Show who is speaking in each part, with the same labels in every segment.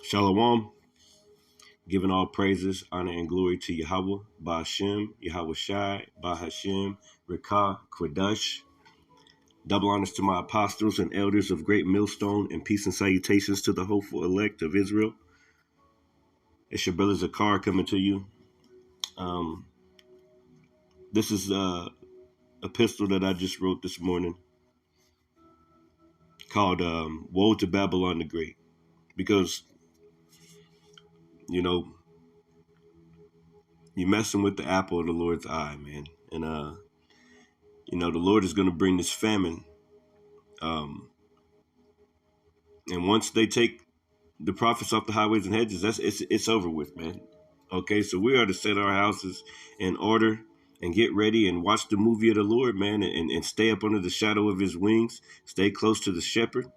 Speaker 1: Shalom, giving all praises, honor, and glory to Yahweh, Ba'ashem, Yahweh Shai, Bahashem, Rekah, Quadash. Double honors to my apostles and elders of Great Millstone, and peace and salutations to the hopeful elect of Israel. It's your brother Zakar coming to you. This is a epistle that I just wrote this morning called Woe to Babylon the Great. Because, you know, you're messing with the apple of the Lord's eye, man. And, the Lord is going to bring this famine. And once they take the prophets off the highways and hedges, it's over with, man. Okay, so we are to set our houses in order and get ready and watch the movie of the Lord, man, and stay up under the shadow of his wings, stay close to the shepherd,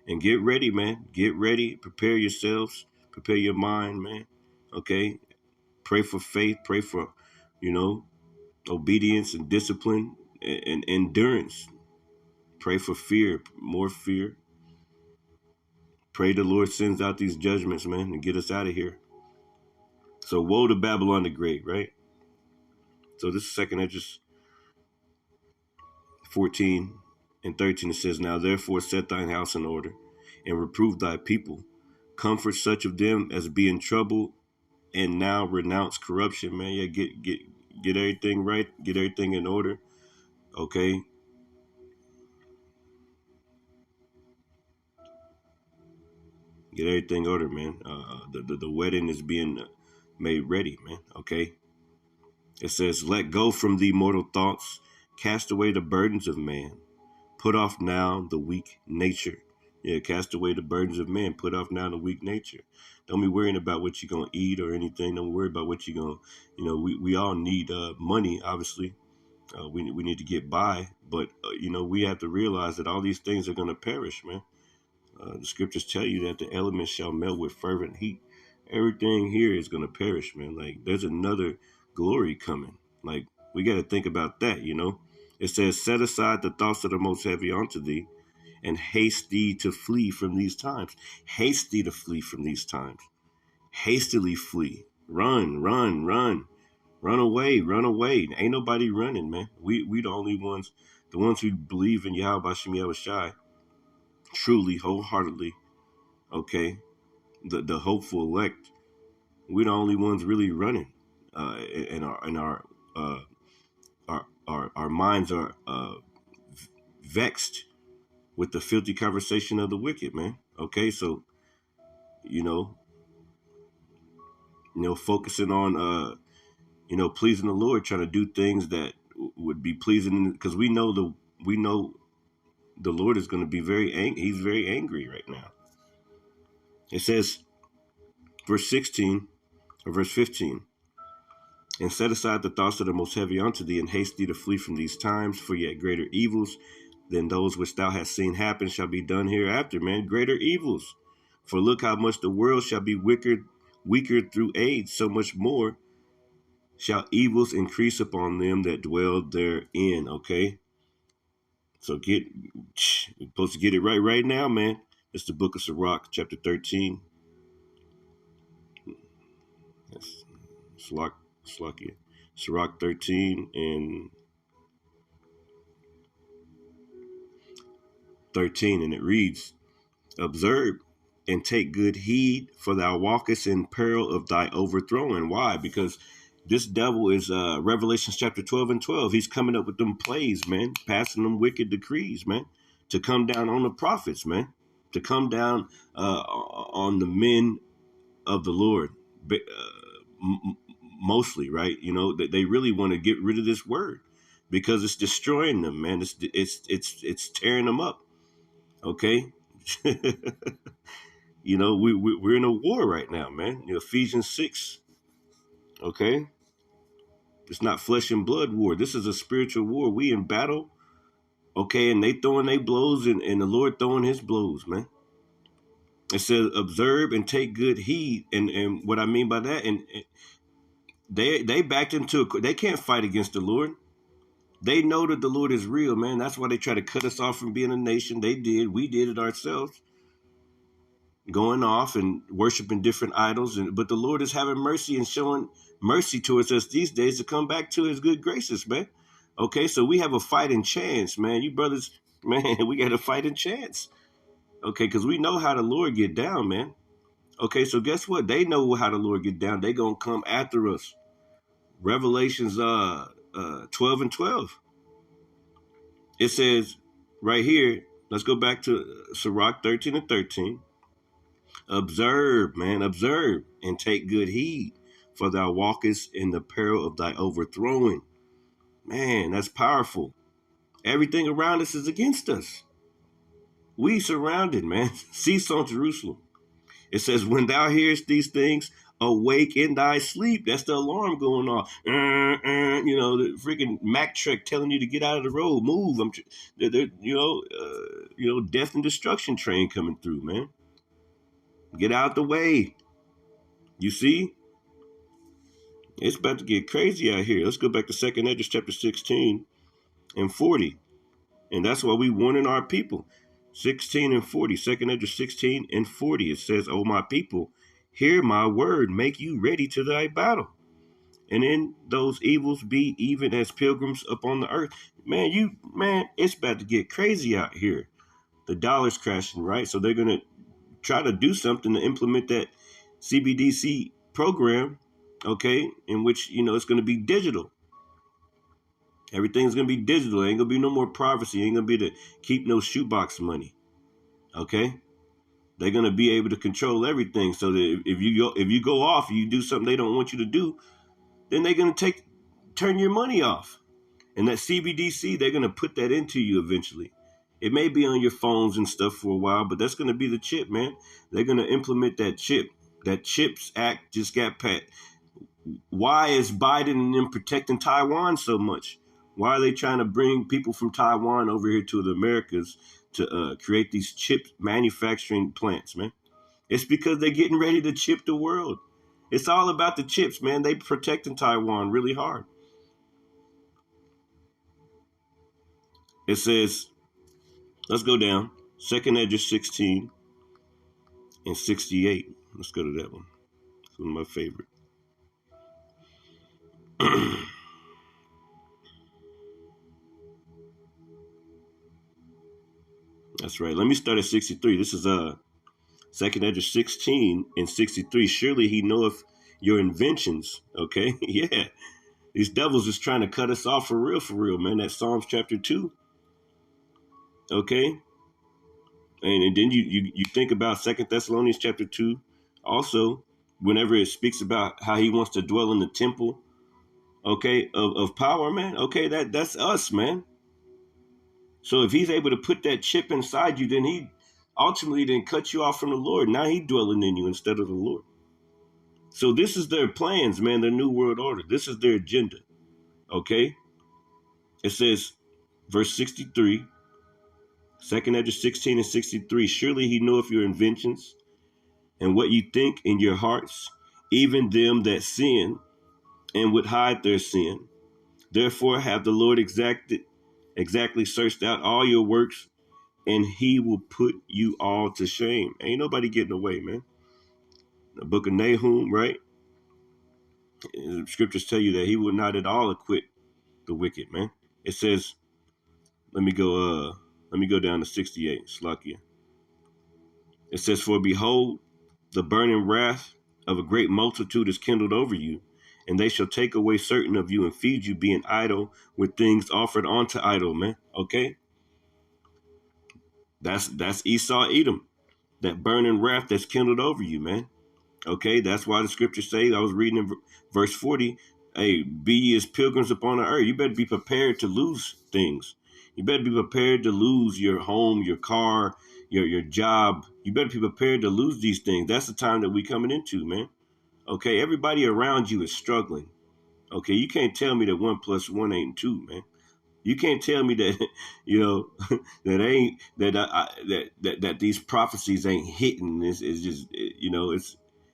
Speaker 1: and get ready, man. Get ready, prepare yourselves, prepare your mind, man. Okay, pray for faith, pray for, obedience and discipline and endurance. Pray for fear, more fear. Pray the Lord sends out these judgments, man, and get us out of here. So woe to Babylon the Great, right? So this is 2nd Esdras 14 and 13. It says, Now therefore set thine house in order, and reprove thy people. Comfort such of them as be in trouble, and now renounce corruption, man. Yeah, get everything right, get everything in order. Okay. Get everything in order, man. The wedding is being made ready, man. Okay. It says, Let go from thee mortal thoughts, cast away the burdens of man, put off now the weak nature. Yeah, cast away the burdens of man, put off now the weak nature. Don't be worrying about what you're going to eat or anything. Don't worry about what you're going to, we all need money, obviously. We need to get by, but, we have to realize that all these things are going to perish, man. The scriptures tell you that the elements shall melt with fervent heat. Everything here is going to perish, man. Like, there's another glory coming. Like, we got to think about that, It says, Set aside the thoughts that are most heavy unto thee, and haste thee to flee from these times. Haste thee to flee from these times. Hastily flee. Run, run, run. Run away, run away. Ain't nobody running, man. We the only ones, the ones who believe in Yahweh Shem Yahweh Shai, truly, wholeheartedly, okay? The hopeful elect, we're the only ones really running. And our minds are vexed with the filthy conversation of the wicked, man. Okay, so focusing on pleasing the Lord, trying to do things that would be pleasing, because we know the Lord is going to be very angry. He's very angry right now. It says, verse 16 or verse 15, and set aside the thoughts that are most heavy unto thee, and haste thee to flee from these times, for yet greater evils than those which thou hast seen happen shall be done hereafter, man. Greater evils. For look how much the world shall be weaker through age, so much more shall evils increase upon them that dwell therein. Okay. So we're supposed to get it right now, man. It's the book of Sirach, chapter 13. That's Sirach 13 and 13, and it reads, Observe and take good heed, for thou walkest in peril of thy overthrowing. Why? Because this devil is Revelation chapter 12 and 12. He's coming up with them plays, man, passing them wicked decrees, man, to come down on the prophets, man, to come down on the men of the Lord, mostly, right? That they really want to get rid of this word because it's destroying them, man. It's tearing them up. Okay. We're in a war right now, man. Ephesians 6. Okay. It's not flesh and blood war. This is a spiritual war. We in battle. Okay. And they throwing their blows and the Lord throwing his blows, man. It says, observe and take good heed. And what I mean by that, and they backed into it. They can't fight against the Lord. They know that the Lord is real, man. That's why they try to cut us off from being a nation. They did. We did it ourselves. going off and worshiping different idols. But the Lord is having mercy and showing mercy towards us these days to come back to his good graces, man. Okay, so we have a fighting chance, man. You brothers, man, we got a fighting chance. Okay, because we know how the Lord get down, man. Okay, so guess what? They know how the Lord get down. They gonna come after us. Revelations 12 and 12. It says right here, let's go back to Sirach 13 and 13. Observe, man, observe, and take good heed, for thou walkest in the peril of thy overthrowing. Man, that's powerful. Everything around us is against us. We surrounded, man. Cease on Jerusalem. It says, when thou hearest these things, awake in thy sleep. That's the alarm going off. You know, the freaking Mack truck telling you to get out of the road, move. Death and destruction train coming through, man. Get out the way. You see, it's about to get crazy out here. Let's go back to 2nd Esdras chapter 16 and 40. And that's why we warning our people. 16 and 40. 2nd Esdras 16 and 40. It says, O my people, hear my word, make you ready to thy battle. And in those evils be even as pilgrims upon the earth. Man, it's about to get crazy out here. The dollar's crashing, right? So they're going to try to do something to implement that CBDC program, okay, in which, it's going to be digital. Everything's going to be digital. Ain't going to be no more privacy. Ain't going to be to keep no shoebox money, okay? They're going to be able to control everything so that if you go off, you do something they don't want you to do, then they're going to turn your money off. And that CBDC, they're going to put that into you eventually. It may be on your phones and stuff for a while, but that's going to be the chip, man. They're going to implement that chip. That CHIPS Act just got passed. Why is Biden and them protecting Taiwan so much? Why are they trying to bring people from Taiwan over here to the Americas to create these chip manufacturing plants, man? It's because they're getting ready to chip the world. It's all about the chips, man. They protecting Taiwan really hard. It says, let's go down. 2nd Esdras 16 and 68. Let's go to that one. It's one of my favorite. That's right. Let me start at 63. This is 2nd Esdras 16 and 63. Surely he knoweth your inventions. Okay. Yeah. These devils is trying to cut us off for real, man. That's Psalms chapter 2. Okay. And then you think about 2nd Thessalonians chapter 2. Also, whenever it speaks about how he wants to dwell in the temple, okay, of power, man. Okay, that's us, man. So if he's able to put that chip inside you, then he ultimately then cut you off from the Lord. Now he dwelling in you instead of the Lord. So this is their plans, man, their new world order. This is their agenda. Okay? It says, verse 63, 2nd Esdras 16 and 63, surely he knoweth your inventions and what you think in your hearts, even them that sin and would hide their sin. Therefore have the Lord exactly searched out all your works, and he will put you all to shame. Ain't nobody getting away, man. The book of Nahum, right? The scriptures tell you that he will not at all acquit the wicked, man. It says, let me go down to 68, Slakia. It says, for behold, the burning wrath of a great multitude is kindled over you, and they shall take away certain of you and feed you, being idle with things offered unto idol, man. Okay? That's Esau Edom. That burning wrath that's kindled over you, man. Okay, that's why the scriptures say, I was reading in verse 40, hey, be ye as pilgrims upon the earth. You better be prepared to lose things. You better be prepared to lose your home, your car, your job. You better be prepared to lose these things. That's the time that we coming into, man. Okay, everybody around you is struggling. Okay, you can't tell me that 1 + 1 ain't 2, man. You can't tell me that, that these prophecies ain't hitting. It's just,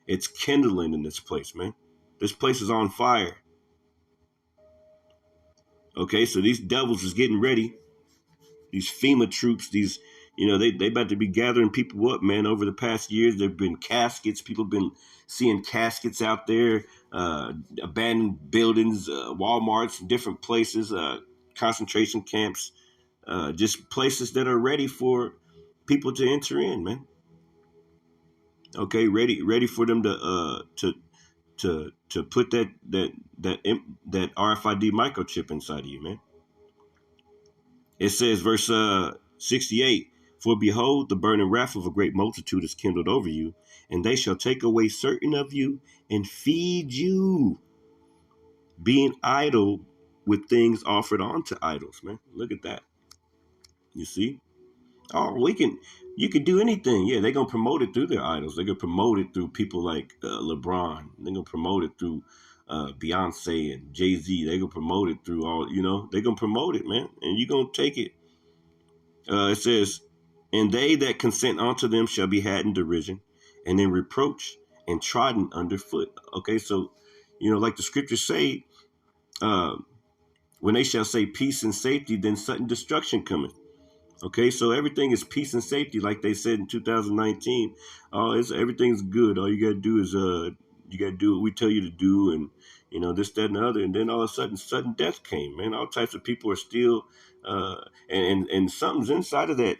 Speaker 1: it's kindling in this place, man. This place is on fire. Okay, so these devils is getting ready. These FEMA troops, these You know, they about to be gathering people up, man. Over the past years, there've been caskets. People been seeing caskets out there, abandoned buildings, Walmarts, different places, concentration camps, just places that are ready for people to enter in, man. Okay, ready for them to put that RFID microchip inside of you, man. It says, verse 68, for behold, the burning wrath of a great multitude is kindled over you, and they shall take away certain of you and feed you, being idle with things offered unto idols, man. Look at that. You see? Oh, you can do anything. Yeah, they're going to promote it through their idols. They're going to promote it through people like LeBron. They're going to promote it through Beyonce and Jay-Z. They're going to promote it through they're going to promote it, man. And you're going to take it. It says, and they that consent unto them shall be had in derision and in reproach and trodden underfoot. Okay, so, like the scriptures say, uh, when they shall say peace and safety, then sudden destruction cometh. Okay, so everything is peace and safety, like they said in 2019. Everything's good. All you gotta do is you gotta do what we tell you to do, and this, that, and the other. And then all of a sudden death came. Man, all types of people are still, uh, and something's inside of that.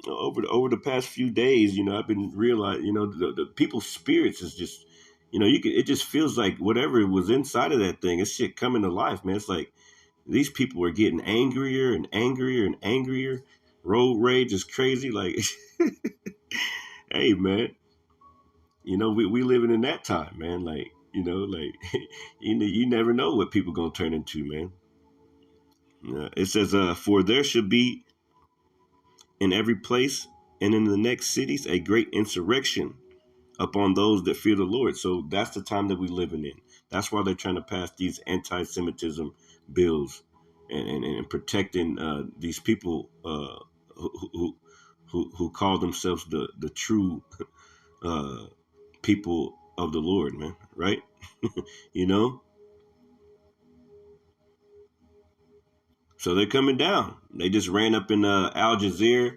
Speaker 1: Over the past few days, I've been realizing, the people's spirits is just, it just feels like whatever was inside of that thing, it's shit coming to life, man. It's like these people are getting angrier and angrier and angrier. Road rage is crazy. Like, hey, man, we living in that time, man. Like, like you never know what people gonna turn into, man. It says, for there should be in every place and in the next cities a great insurrection upon those that fear the Lord. So that's the time that we're living in. That's why they're trying to pass these anti-Semitism bills and protecting these people who call themselves the true uh, people of the Lord, man. Right? you know. So they're coming down. They just ran up in Al Jazeera,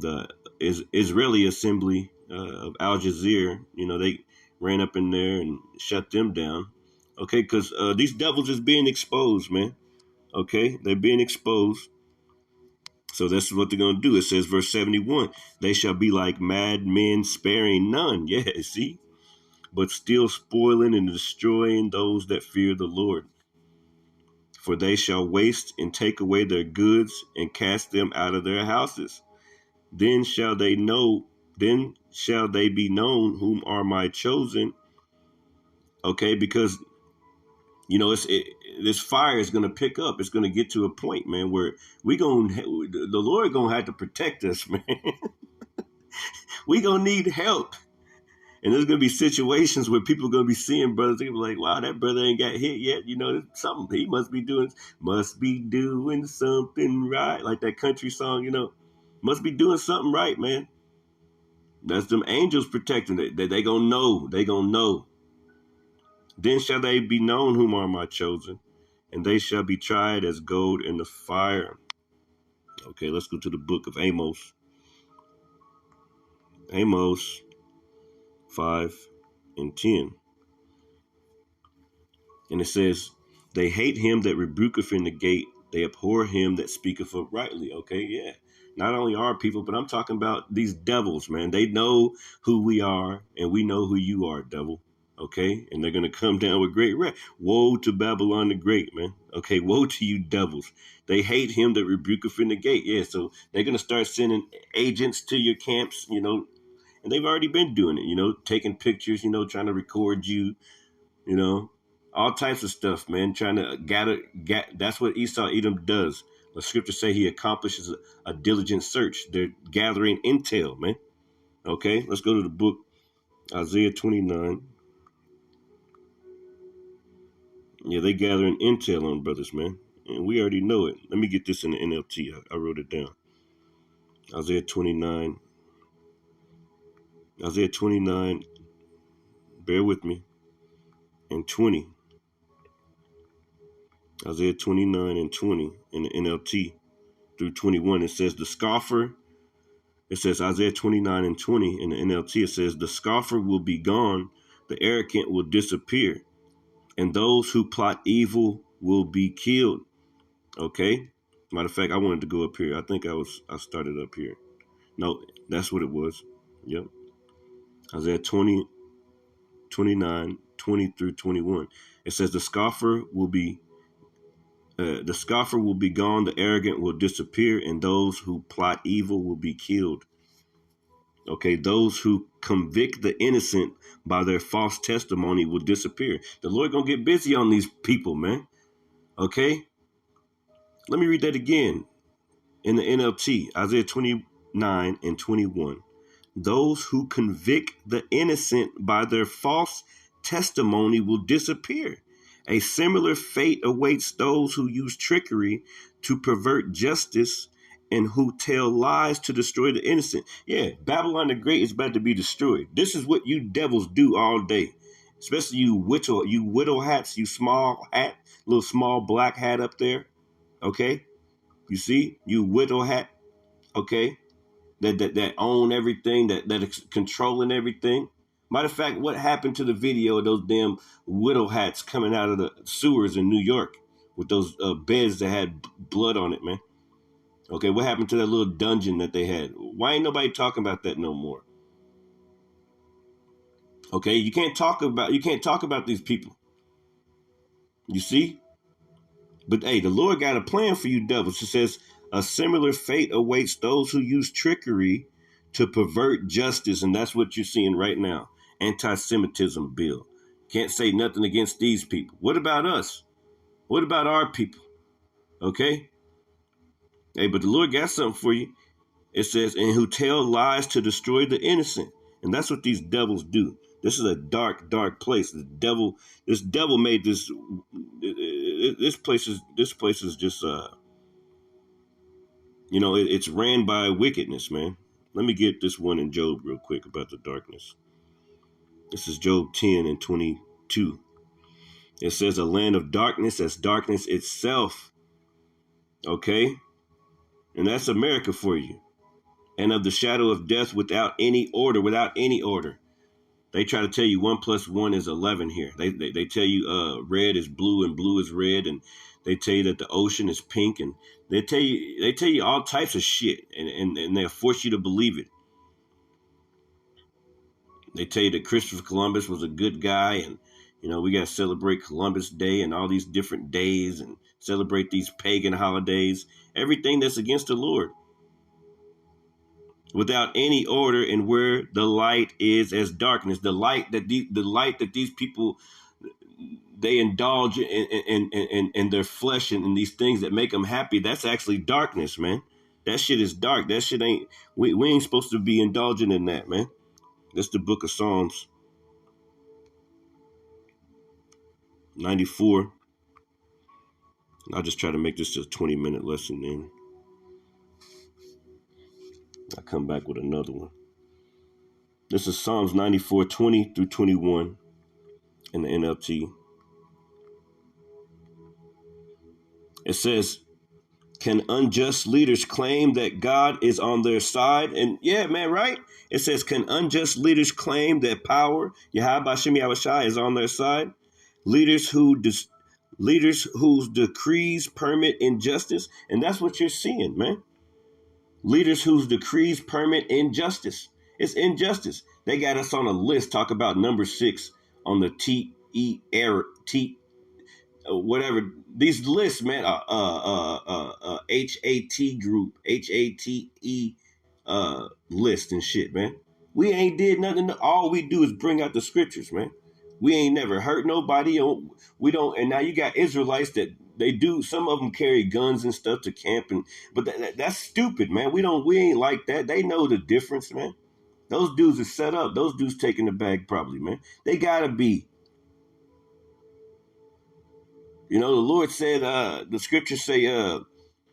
Speaker 1: the Israeli assembly of Al Jazeera. They ran up in there and shut them down. Okay, because these devils is being exposed, man. Okay, they're being exposed. So that's what they're going to do. It says, verse 71, they shall be like mad men, sparing none. Yeah, see? But still spoiling and destroying those that fear the Lord. For they shall waste and take away their goods and cast them out of their houses. Then shall they know, then shall they be known whom are my chosen. Okay, because this fire is going to pick up. It's going to get to a point, man, where the Lord going to have to protect us, man. we going to need help. And there's going to be situations where people are going to be seeing brothers. They're like, wow, that brother ain't got hit yet. Something he must be doing something right. Like that country song, must be doing something right, man. That's them angels protecting it. They going to know. They going to know. Then shall they be known whom are my chosen, and they shall be tried as gold in the fire. Okay, let's go to the book of Amos. Amos 5 and 10. And it says, they hate him that rebuketh in the gate. They abhor him that speaketh uprightly. Okay, yeah. Not only our people, but I'm talking about these devils, man. They know who we are, and we know who you are, devil. Okay, and they're going to come down with great wrath. Woe to Babylon the Great, man. Okay, woe to you devils. They hate him that rebuketh in the gate. Yeah, so they're going to start sending agents to your camps, and they've already been doing it, taking pictures, trying to record you, all types of stuff, man, trying to that's what Esau Edom does. The scriptures say he accomplishes a diligent search. They're gathering intel, man. Okay, let's go to the book, Isaiah 29. Yeah, they gathering intel on brothers, man. And we already know it. Let me get this in the NLT. I wrote it down. Isaiah 29. Isaiah 29, bear with me, and 20. Isaiah 29 and 20 in the NLT. through 21. It says the scoffer. It says Isaiah 29 and 20 in the NLT. It says the scoffer will be gone, the arrogant will disappear, and those who plot evil will be killed. Okay. Matter of fact, I wanted to go up here. I think I started up here. No, that's what it was. Yep. Isaiah 20, 29, 20 through 21. It says the scoffer will be gone, the arrogant will disappear, and those who plot evil will be killed. Okay, those who convict the innocent by their false testimony will disappear. The Lord gonna get busy on these people, man. Okay, let me read that again in the NLT, Isaiah 29 and 21. Those who convict the innocent by their false testimony will disappear. A similar fate awaits those who use trickery to pervert justice and who tell lies to destroy the innocent. Yeah, Babylon the Great is about to be destroyed. This is what you devils do all day. Especially you widow hats, you small hat, little small black hat up there. Okay? You see? You widow hat. Okay? That own everything, that is controlling everything. Matter of fact, what happened to the video of those damn widow hats coming out of the sewers in New York with those beds that had blood on it, man? Okay, what happened to that little dungeon that they had? Why ain't nobody talking about that no more? Okay, you can't talk about these people. You see? But hey, the Lord got a plan for you devils. It says a similar fate awaits those who use trickery to pervert justice, and that's what you're seeing right now. Anti-Semitism bill. Can't say nothing against these people. What about us? What about our people? Okay? Hey, but the Lord got something for you. It says, and who tell lies to destroy the innocent. And that's what these devils do. This is a dark, dark place. This devil made this. This place is just, it's ran by wickedness, man. Let me get this one in Job real quick about the darkness. This is Job 10 and 22. It says a land of darkness as darkness itself. Okay? And that's America for you. And of the shadow of death without any order. They try to tell you 1 + 1 is 11 here. They tell you red is blue and blue is red, and they tell you that the ocean is pink, and they tell you all types of shit, and they'll force you to believe it. They tell you that Christopher Columbus was a good guy, and we got to celebrate Columbus Day and all these different days and celebrate these pagan holidays, everything that's against the Lord. Without any order, and where the light is as darkness, the light that these people they indulge in their flesh and in these things that make them happy, that's actually darkness, man. That shit is dark. That shit ain't. We ain't supposed to be indulging in that, man. That's the book of Psalms 94. I'll just try to make this a 20-minute lesson, then I'll come back with another one. This is Psalms 94, 20 through 21 in the NLT. It says, can unjust leaders claim that God is on their side? And yeah, man, right? It says, can unjust leaders claim that power, Yahweh Shem Yahushai, is on their side? Leaders whose decrees permit injustice. And that's what you're seeing, man. Leaders whose decrees permit injustice. It's injustice. They got us on a list. Talk about number 6 on the whatever these lists, man. HAT group, HATE list and shit, man. We ain't did nothing. All we do is bring out the scriptures, man. We ain't never hurt nobody. We don't. And now you got Israelites that they do. Some of them carry guns and stuff to camp, but that's stupid, man. We ain't like that. They know the difference, man. Those dudes are set up. Those dudes taking the bag probably, man. They gotta be. The Lord said, the scriptures say, the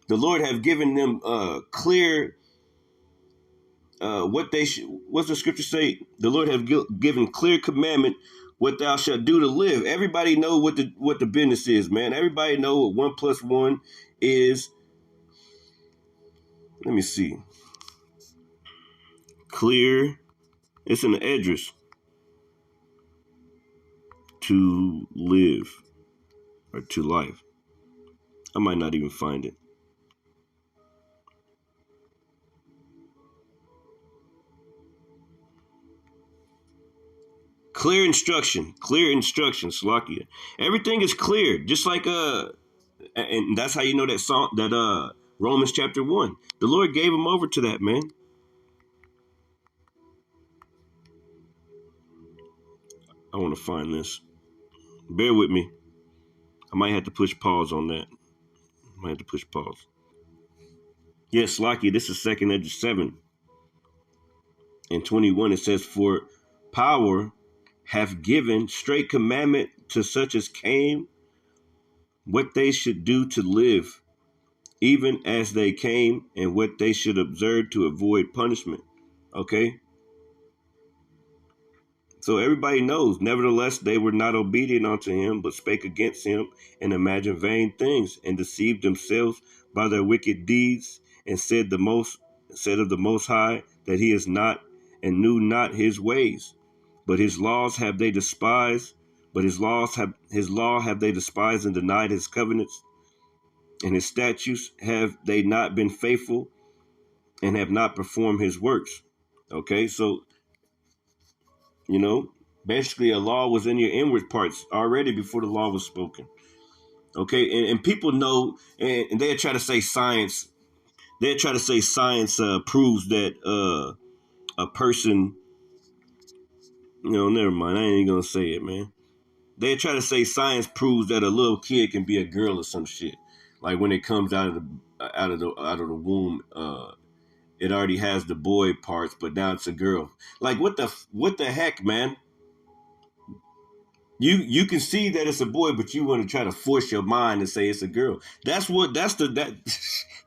Speaker 1: Lord have given them clear. What's the scripture say? The Lord have given clear commandment what thou shalt do to live. Everybody know what the business is, man. Everybody know what 1 + 1 is Let me see. Clear. It's an address. To live or to life. I might not even find it. Clear instruction, Salakia. Everything is clear, just like and that's how you know that song, that Romans chapter 1. The Lord gave him over to that, man. I want to find this. Bear with me. I might have to push pause on that. I might have to push pause. Yes, Salakia, this is 2nd Ezra 7 and 21. It says, "For power hath given straight commandment to such as came what they should do to live, even as they came, and what they should observe to avoid punishment." Okay? So everybody knows. Nevertheless, they were not obedient unto him, but spake against him, and imagined vain things, and deceived themselves by their wicked deeds, and said of the Most High that he is not, and knew not his ways. But his laws have they despised, his law have they despised and denied his covenants, and his statutes have they not been faithful, and have not performed his works. Okay, so you know, basically a law was in your inward parts already before the law was spoken. Okay, and people know, and they try to say science. They try to say science proves that a person. Never mind. I ain't even gonna say it, man. They try to say science proves that a little kid can be a girl or some shit. Like when it comes out of the womb, it already has the boy parts, but now it's a girl. Like what the heck, man? You can see that it's a boy, but you want to try to force your mind and say it's a girl. That's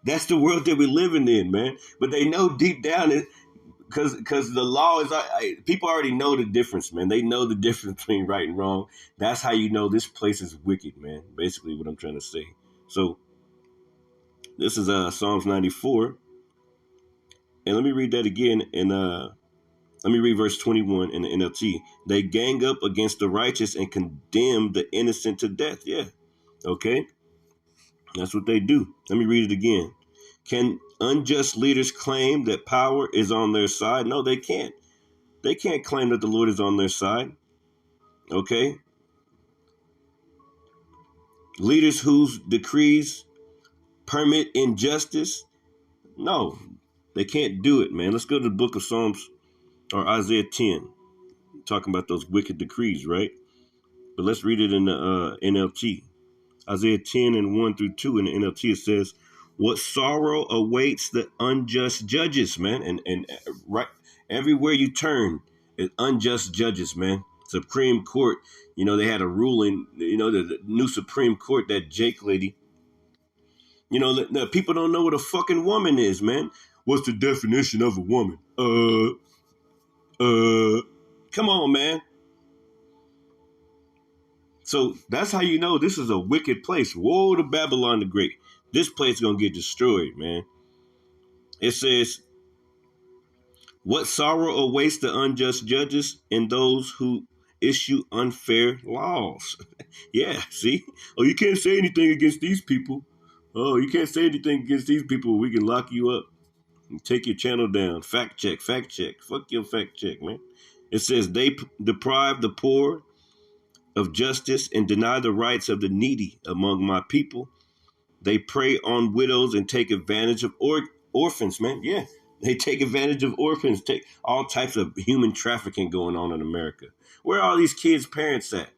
Speaker 1: that's the world that we're living in, man. But they know deep down it, because the law is, people already know the difference, man. They know the difference between right and wrong. That's how you know this place is wicked, man. Basically, what I'm trying to say. So this is Psalms 94, and let me read that again. And let me read verse 21 in the NLT. They gang up against the righteous and condemn the innocent to death. Yeah, okay, that's what they do. Let me read it again. Can unjust leaders claim that power is on their side? No, they can't. They can't claim that the Lord is on their side. Okay? Leaders whose decrees permit injustice? No, they can't do it, man. Let's go to the book of Psalms or Isaiah 10, talking about those wicked decrees, right? But let's read it in the NLT. Isaiah 10 and 1 through 2 in the NLT, it says, "What sorrow awaits the unjust judges," man. And right everywhere you turn, it's unjust judges, man. Supreme Court, they had a ruling, the new Supreme Court, that Jake lady. The people don't know what a fucking woman is, man. What's the definition of a woman? Come on, man. So that's how you know this is a wicked place. Woe to Babylon the Great. This place is going to get destroyed, man. It says, "What sorrow awaits the unjust judges and those who issue unfair laws." Yeah, see? Oh, you can't say anything against these people. Oh, you can't say anything against these people. We can lock you up and take your channel down. Fact check, fact check. Fuck your fact check, man. It says, "They deprive the poor of justice and deny the rights of the needy among my people. They prey on widows and take advantage of orphans," man. Yeah, they take advantage of orphans, take all types of human trafficking going on in America. Where are all these kids' parents at?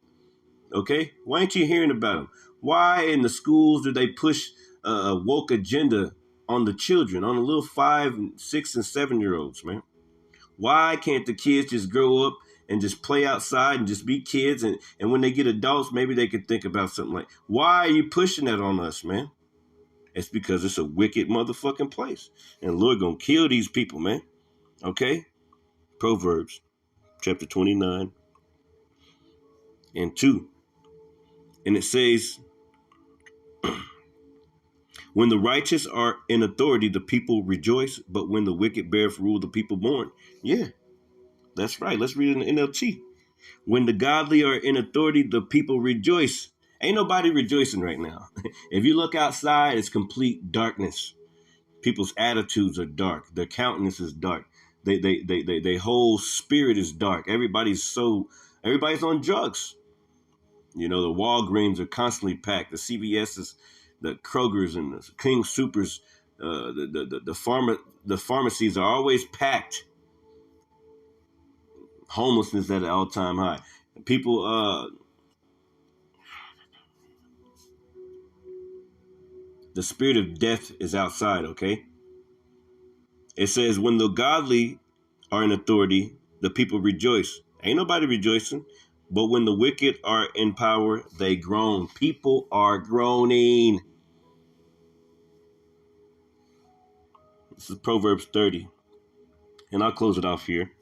Speaker 1: Okay, why ain't you hearing about them? Why in the schools do they push a woke agenda on the children, on the little 5, 6, and 7-year-olds, man? Why can't the kids just grow up and just play outside and just be kids? And when they get adults, maybe they could think about something like, why are you pushing that on us, man? It's because it's a wicked motherfucking place. And the Lord gonna kill these people, man. Okay? Proverbs chapter 29 and 2. And it says, When the righteous are in authority, the people rejoice. But when the wicked beareth rule, the people mourn. Yeah, that's right. Let's read it in the NLT. When the godly are in authority, the people rejoice. Ain't nobody rejoicing right now. If you look outside, it's complete darkness. People's attitudes are dark. Their countenance is dark. Their whole spirit is dark. Everybody's on drugs. You know, the Walgreens are constantly packed. The CVS's, the Kroger's, and the King Supers, the pharmacies are always packed. Homelessness at an all-time high. People, the spirit of death is outside. Okay, it says when the godly are in authority, the people rejoice. Ain't nobody rejoicing. But when the wicked are in power, they groan. People are groaning. This is Proverbs 30. And I'll close it off here.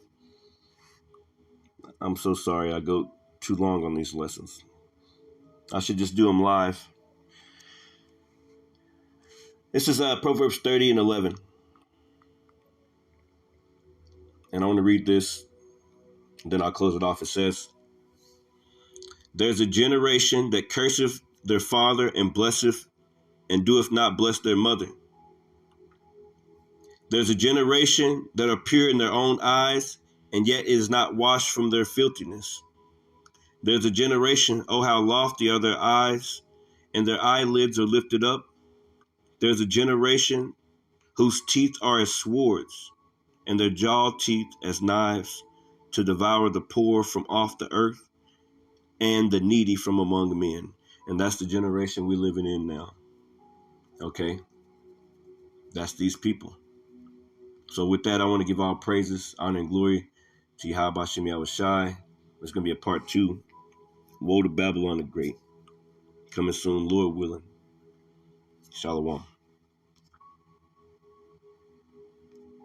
Speaker 1: I'm so sorry I go too long on these lessons. I should just do them live. This is Proverbs 30 and 11. And I want to read this, and then I'll close it off. It says, there's a generation that curseth their father and blesseth, and doeth not bless their mother. There's a generation that are pure in their own eyes, and yet is not washed from their filthiness. There's a generation, oh, how lofty are their eyes, and their eyelids are lifted up. There's a generation whose teeth are as swords, and their jaw teeth as knives, to devour the poor from off the earth, and the needy from among men. And that's the generation we're living in now. Okay? That's these people. So with that, I want to give all praises, honor, and glory to Yahweh Hashem Yahushai. There's going to be a part 2. Woe to Babylon the Great. Coming soon, Lord willing. Shalom.